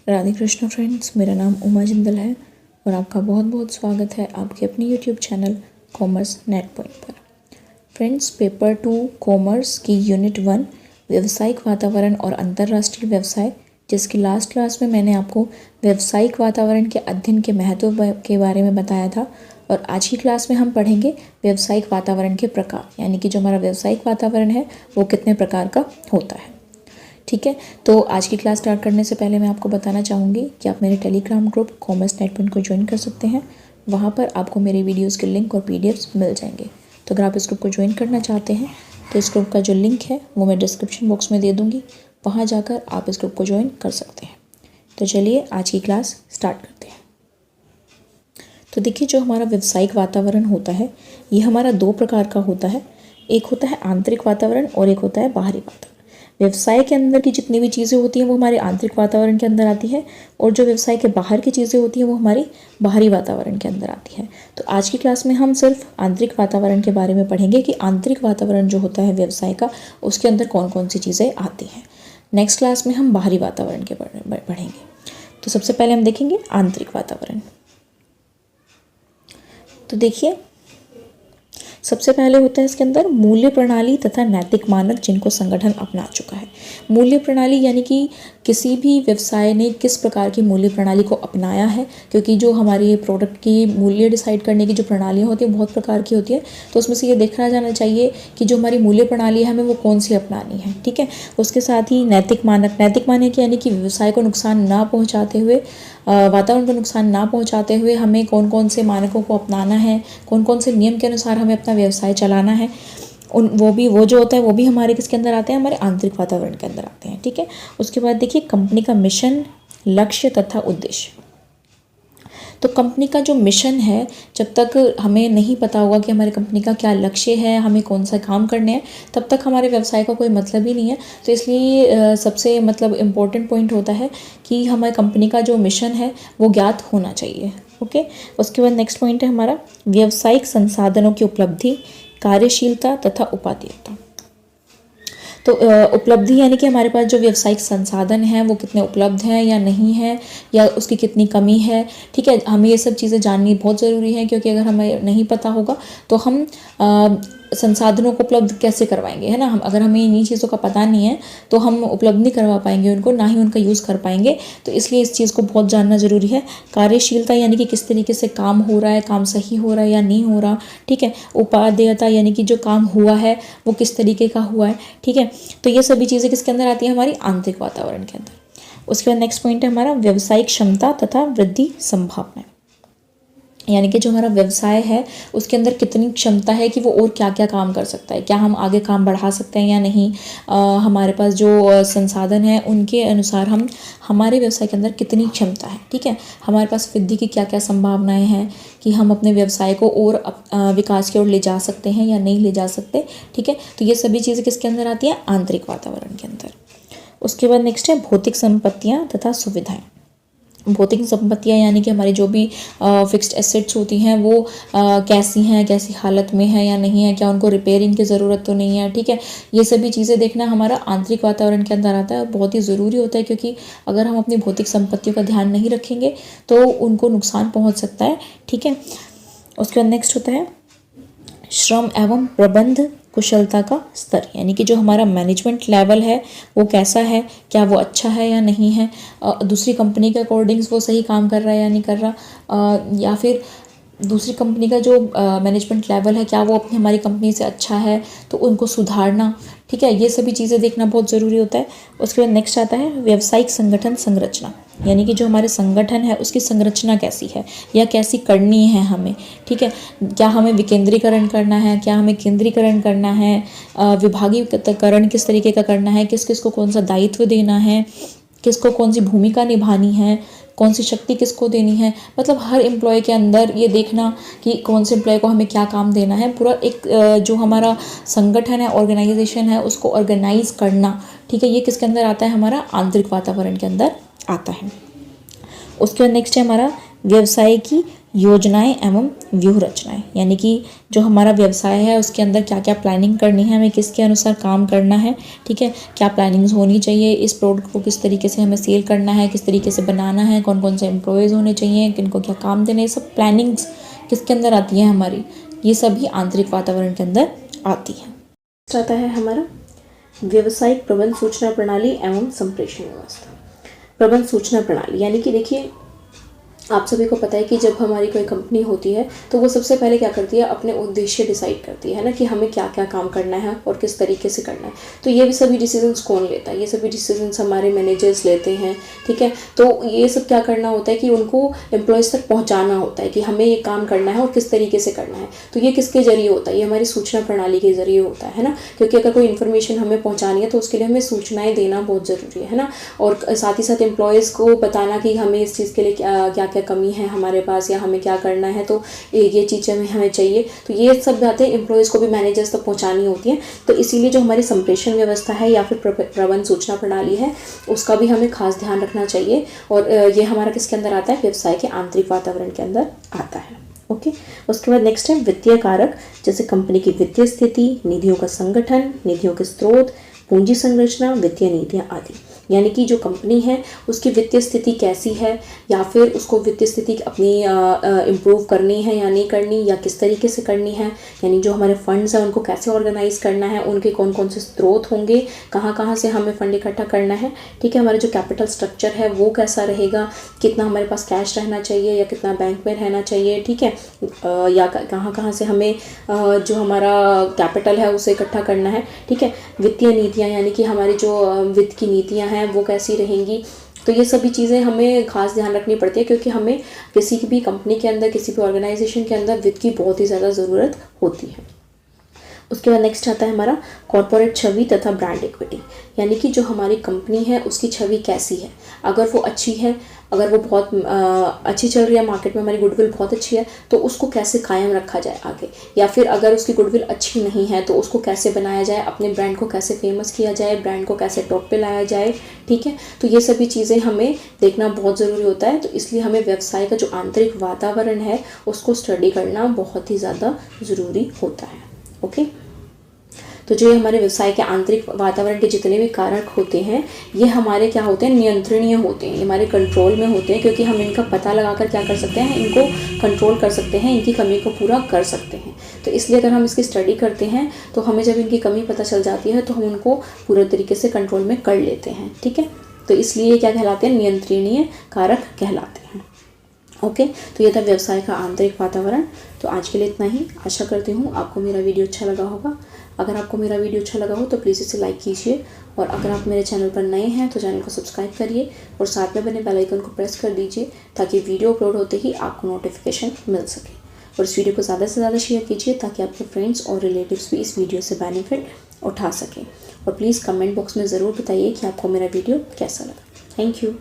Radhe Krishna friends, मेरा नाम उमा जिंदल है और आपका बहुत बहुत स्वागत है आपके अपने YouTube channel commerce net point पर। फ्रेंड्स, पेपर 2 कॉमर्स की यूनिट 1 व्यावसायिक वातावरण और अंतर्राष्ट्रीय व्यवसाय, जिसकी लास्ट क्लास में मैंने आपको व्यावसायिक वातावरण के अध्ययन के महत्व के बारे में बताया था। और आज की क्लास में हम पढ़ेंगे व्यावसायिक वातावरण के प्रकार, यानी कि जो हमारा व्यावसायिक वातावरण है वो कितने प्रकार का होता है। ठीक है, तो आज की क्लास स्टार्ट करने से पहले मैं आपको बताना चाहूँगी कि आप मेरे Telegram group commerce net point को ज्वाइन कर सकते हैं। वहाँ पर आपको मेरे वीडियोस के लिंक और पीडीएफ्स मिल जाएंगे। तो अगर आप इस ग्रुप को ज्वाइन करना चाहते हैं तो इस ग्रुप का जो लिंक है वो मैं डिस्क्रिप्शन बॉक्स में दे दूँगी, वहाँ जाकर आप इस ग्रुप को ज्वाइन कर सकते हैं। तो चलिए आज की क्लास स्टार्ट करते हैं। तो देखिए, जो हमारा व्यावसायिक वातावरण होता है ये हमारा 2 प्रकार का होता है। एक होता है आंतरिक वातावरण और एक होता है बाहरी वातावरण। व्यवसाय के अंदर की जितनी भी चीज़ें होती हैं वो हमारे आंतरिक वातावरण के अंदर आती है और जो व्यवसाय के बाहर की चीज़ें होती हैं वो हमारी बाहरी वातावरण के अंदर आती है। तो आज की क्लास में हम सिर्फ आंतरिक वातावरण के बारे में पढ़ेंगे कि आंतरिक वातावरण जो होता है व्यवसाय का, उसके अंदर कौन कौन सी चीज़ें आती हैं। नेक्स्ट क्लास में हम बाहरी वातावरण के बारे में पढ़ेंगे। तो सबसे पहले हम देखेंगे आंतरिक वातावरण। तो देखिए, सबसे पहले होता है इसके अंदर मूल्य प्रणाली तथा नैतिक मानक जिनको संगठन अपना चुका है। मूल्य प्रणाली यानी कि किसी भी व्यवसाय ने किस प्रकार की मूल्य प्रणाली को अपनाया है, क्योंकि जो हमारी प्रोडक्ट की मूल्य डिसाइड करने की जो प्रणालियाँ होती हैं बहुत प्रकार की होती है। तो उसमें से ये देखा जाना चाहिए कि जो हमारी मूल्य प्रणाली है हमें वो कौन सी अपनानी है। ठीक है, उसके साथ ही नैतिक मानक यानी कि व्यवसाय को नुकसान ना पहुँचाते हुए, वातावरण को नुकसान ना पहुंचाते हुए हमें कौन कौन से मानकों को अपनाना है, कौन कौन से नियम के अनुसार हमें अपना व्यवसाय चलाना है, वो जो होता है वो भी हमारे किसके अंदर आते हैं, हमारे आंतरिक वातावरण के अंदर आते हैं। ठीक है, उसके बाद देखिए कंपनी का मिशन, लक्ष्य तथा उद्देश्य। तो कंपनी का जो मिशन है, जब तक हमें नहीं पता होगा कि हमारी कंपनी का क्या लक्ष्य है, हमें कौन सा काम करने हैं, तब तक हमारे व्यवसाय का कोई मतलब ही नहीं है। तो इसलिए सबसे इम्पोर्टेंट पॉइंट होता है कि हमारी कंपनी का जो मिशन है वो ज्ञात होना चाहिए। ओके, उसके बाद नेक्स्ट पॉइंट है हमारा व्यावसायिक संसाधनों की उपलब्धि, कार्यशीलता तथा उपादेयता। तो उपलब्धि यानी कि हमारे पास जो व्यावसायिक संसाधन हैं वो कितने उपलब्ध हैं या नहीं है, या उसकी कितनी कमी है। ठीक है, हमें ये सब चीज़ें जाननी बहुत ज़रूरी है, क्योंकि अगर हमें नहीं पता होगा तो हम संसाधनों को उपलब्ध कैसे करवाएंगे, है ना। अगर हमें इन्हीं चीज़ों का पता नहीं है तो हम उपलब्ध नहीं करवा पाएंगे उनको, ना ही उनका यूज़ कर पाएंगे। तो इसलिए इस चीज़ को बहुत जानना ज़रूरी है। कार्यशीलता यानी कि किस तरीके से काम हो रहा है, काम सही हो रहा है या नहीं हो रहा। ठीक है, उपादेयता यानी कि जो काम हुआ है वो किस तरीके का हुआ है। ठीक है, तो ये सभी चीज़ें किसके अंदर आती है, हमारी आंतरिक वातावरण के अंदर। उसके बाद नेक्स्ट पॉइंट है हमारा व्यावसायिक क्षमता तथा वृद्धि संभावना, यानी कि जो हमारा व्यवसाय है उसके अंदर कितनी क्षमता है कि वो और क्या क्या काम कर सकता है, क्या हम आगे काम बढ़ा सकते हैं या नहीं। हमारे पास जो संसाधन है उनके अनुसार हम हमारे व्यवसाय के अंदर कितनी क्षमता है। ठीक है, हमारे पास वृद्धि की क्या क्या संभावनाएं हैं कि हम अपने व्यवसाय को और विकास की ओर ले जा सकते हैं या नहीं ले जा सकते। ठीक है, तो ये सभी चीज़ें किसके अंदर आती हैं, आंतरिक वातावरण के अंदर। उसके बाद नेक्स्ट है भौतिक संपत्तियाँ तथा सुविधाएँ। भौतिक संपत्तियाँ यानी कि हमारी जो भी फिक्स्ड एसेट्स होती हैं वो कैसी हैं, कैसी हालत में है या नहीं है, क्या उनको रिपेयरिंग की ज़रूरत तो नहीं है। ठीक है, ये सभी चीज़ें देखना हमारा आंतरिक वातावरण के अंदर आता है, बहुत ही ज़रूरी होता है, क्योंकि अगर हम अपनी भौतिक संपत्तियों का ध्यान नहीं रखेंगे तो उनको नुकसान पहुँच सकता है। ठीक है, उसके बाद नेक्स्ट होता है श्रम एवं प्रबंध कुशलता का स्तर, यानी कि जो हमारा मैनेजमेंट लेवल है वो कैसा है, क्या वो अच्छा है या नहीं है, दूसरी कंपनी के अकॉर्डिंग्स वो सही काम कर रहा है या नहीं कर रहा, या फिर दूसरी कंपनी का जो मैनेजमेंट लेवल है क्या वो अपनी हमारी कंपनी से अच्छा है, तो उनको सुधारना। ठीक है, ये सभी चीज़ें देखना बहुत ज़रूरी होता है। उसके बाद नेक्स्ट आता है व्यावसायिक संगठन संरचना, यानी कि जो हमारे संगठन है उसकी संरचना कैसी है या कैसी करनी है हमें। ठीक है, क्या हमें विकेंद्रीकरण करना है, क्या हमें केंद्रीकरण करना है, विभागीकरण किस तरीके का करना है, किस किस को कौन सा दायित्व देना है, किसको कौन सी भूमिका निभानी है, कौन सी शक्ति किसको देनी है। मतलब हर एम्प्लॉय के अंदर ये देखना कि कौन से एम्प्लॉय को हमें क्या काम देना है, पूरा एक जो हमारा संगठन है, ऑर्गेनाइजेशन है, उसको ऑर्गेनाइज करना। ठीक है, ये किसके अंदर आता है, हमारा आंतरिक वातावरण के अंदर आता है। उसके बाद नेक्स्ट है हमारा व्यवसाय की योजनाएं एवं व्यूह रचनाएं, यानी कि जो हमारा व्यवसाय है उसके अंदर क्या क्या प्लानिंग करनी है, हमें किसके अनुसार काम करना है, ठीक है, क्या प्लानिंग्स होनी चाहिए, इस प्रोडक्ट को किस तरीके से हमें सेल करना है, किस तरीके से बनाना है, कौन कौन से एम्प्लॉयज़ होने चाहिए, किनको क्या काम देने, ये सब प्लानिंग्स किसके अंदर आती है हमारी, ये सभी आंतरिक वातावरण के अंदर आती है। आता है हमारा व्यवसायिक प्रबंध सूचना प्रणाली एवं संप्रेषण व्यवस्था। प्रबंध सूचना प्रणाली यानी कि देखिए, आप सभी को पता है कि जब हमारी कोई कंपनी होती है तो वो सबसे पहले क्या करती है, अपने उद्देश्य डिसाइड करती है ना, कि हमें क्या क्या काम करना है और किस तरीके से करना है। तो ये भी सभी डिसीजंस कौन लेता है, ये सभी डिसीजंस हमारे मैनेजर्स लेते हैं, ठीक है। तो ये सब क्या करना होता है कि उनको एम्प्लॉयज़ तक पहुँचाना होता है कि हमें ये काम करना है और किस तरीके से करना है। तो ये किसके जरिए होता है, ये हमारी सूचना प्रणाली के जरिए होता है ना, क्योंकि अगर कोई इन्फॉर्मेशन हमें पहुँचानी है तो उसके लिए हमें सूचनाएँ देना बहुत ज़रूरी है ना, और साथ ही साथ एम्प्लॉयज़ को बताना कि हमें इस चीज़ के लिए क्या क्या कमी है हमारे पास या हमें क्या करना है, तो ये चीज़ें हमें चाहिए। तो ये सब बातें एम्प्लॉयज़ को भी मैनेजर्स तक पहुंचानी होती हैं। तो इसीलिए जो हमारी संप्रेषण व्यवस्था है या फिर प्रबंध सूचना प्रणाली है, उसका भी हमें खास ध्यान रखना चाहिए। और ये हमारा किसके अंदर आता है, व्यवसाय के आंतरिक वातावरण के अंदर आता है। ओके, उसके बाद नेक्स्ट है वित्तीय कारक, जैसे कंपनी की वित्तीय स्थिति, निधियों का संगठन, निधियों के स्रोत, पूंजी संरचना, वित्तीय नीतियाँ आदि। यानी कि जो कंपनी है उसकी वित्तीय स्थिति कैसी है, या फिर उसको वित्तीय स्थिति अपनी इम्प्रूव करनी है या नहीं करनी, या किस तरीके से करनी है, यानी जो हमारे फंड्स हैं उनको कैसे ऑर्गेनाइज करना है, उनके कौन कौन से स्रोत होंगे, कहाँ कहाँ से हमें फंड इकट्ठा करना है, ठीक है। हमारा जो कैपिटल स्ट्रक्चर है वो कैसा रहेगा, कितना हमारे पास कैश रहना चाहिए या कितना बैंक में रहना चाहिए, ठीक है, या कहाँ कहाँ से हमें जो हमारा कैपिटल है उसे इकट्ठा करना है, ठीक है। वित्तीय नीतियाँ, यानी कि हमारी जो वित्त की नीतियाँ हैं वो कैसी रहेंगी। तो ये सभी चीज़ें हमें खास ध्यान रखनी पड़ती है, क्योंकि हमें किसी भी कंपनी के अंदर, किसी भी ऑर्गेनाइजेशन के अंदर वित्त की बहुत ही ज़्यादा ज़रूरत होती है। उसके बाद नेक्स्ट आता है हमारा कॉर्पोरेट छवि तथा ब्रांड इक्विटी, यानी कि जो हमारी कंपनी है उसकी छवि कैसी है। अगर वो अच्छी है, अगर वो बहुत अच्छी चल रही है मार्केट में, हमारी गुडविल बहुत अच्छी है, तो उसको कैसे कायम रखा जाए आगे, या फिर अगर उसकी गुडविल अच्छी नहीं है तो उसको कैसे बनाया जाए, अपने ब्रांड को कैसे फेमस किया जाए, ब्रांड को कैसे टॉप पे लाया जाए, ठीक है। तो ये सभी चीज़ें हमें देखना बहुत ज़रूरी होता है। तो इसलिए हमें व्यवसाय का जो आंतरिक वातावरण है उसको स्टडी करना बहुत ही ज़्यादा ज़रूरी होता है। ओके, तो जो हमारे व्यवसाय के आंतरिक वातावरण के जितने भी कारक होते हैं ये हमारे क्या होते हैं, नियंत्रणीय होते हैं, ये हमारे कंट्रोल में होते हैं, क्योंकि हम इनका पता लगाकर क्या कर सकते हैं, इनको कंट्रोल कर सकते हैं, इनकी कमी को पूरा कर सकते हैं। तो इसलिए अगर हम इसकी स्टडी करते हैं तो हमें जब इनकी कमी पता चल जाती है तो हम उनको पूरे तरीके से कंट्रोल में कर लेते हैं, ठीक है। तो इसलिए ये क्या कहलाते हैं, नियंत्रणीय कारक कहलाते हैं। ओके, तो ये था व्यवसाय का आंतरिक वातावरण। तो आज के लिए इतना ही। आशा करती हूँ आपको मेरा वीडियो अच्छा लगा होगा। अगर आपको मेरा वीडियो अच्छा लगा हो तो प्लीज़ इसे लाइक कीजिए, और अगर आप मेरे चैनल पर नए हैं तो चैनल को सब्सक्राइब करिए और साथ में बने बेल आइकन को प्रेस कर दीजिए, ताकि वीडियो अपलोड होते ही आपको नोटिफिकेशन मिल सके। और इस वीडियो को ज़्यादा से ज़्यादा शेयर कीजिए ताकि आपके फ्रेंड्स और रिलेटिव्स भी इस वीडियो से बेनिफिट उठा सकें। और प्लीज़ कमेंट बॉक्स में ज़रूर बताइए कि आपको मेरा वीडियो कैसा लगा। Thank you.